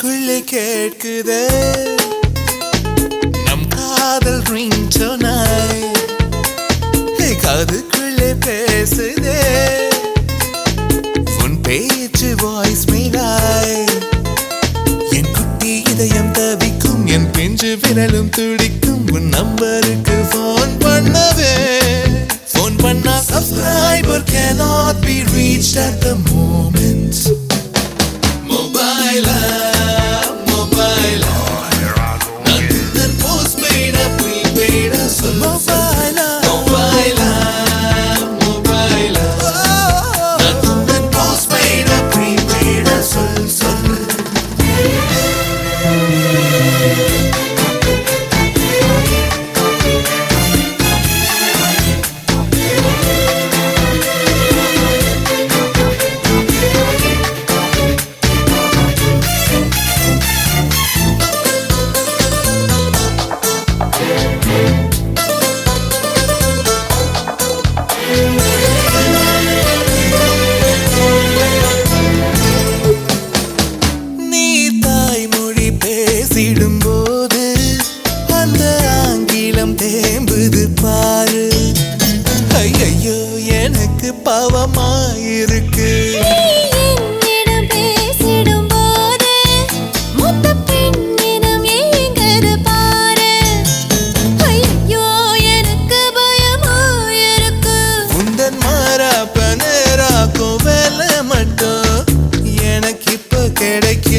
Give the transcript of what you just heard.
நெஞ்சுக்குள்ளே கேட்குதே நம் காதல் ரிங்டோனாய் காதுக்குள்ளே பேசுதே உன் பேச்சு வாய்ஸ் மேலாய் என் குட்டி இதயம் தவிக்கும் என் பிஞ்சு விரலும் துடிக்கும் உன் நம்பருக்கு போன் பண்ணவே போன் பண்ணா subscriber cannot be reached at the moment mobile mobile Nandan postpaid prepaid mobile mobile mobile Nandan postpaid prepaid சொல் பேசிடும்போது அந்த ஆங்கிலம் தேம்புது பாரு ஐயோ எனக்கு பாவமாயிருக்கு உந்தன் மாறாப்ப நேராக்கும் வேலை மட்டும் எனக்கு இப்ப கிடைக்கும்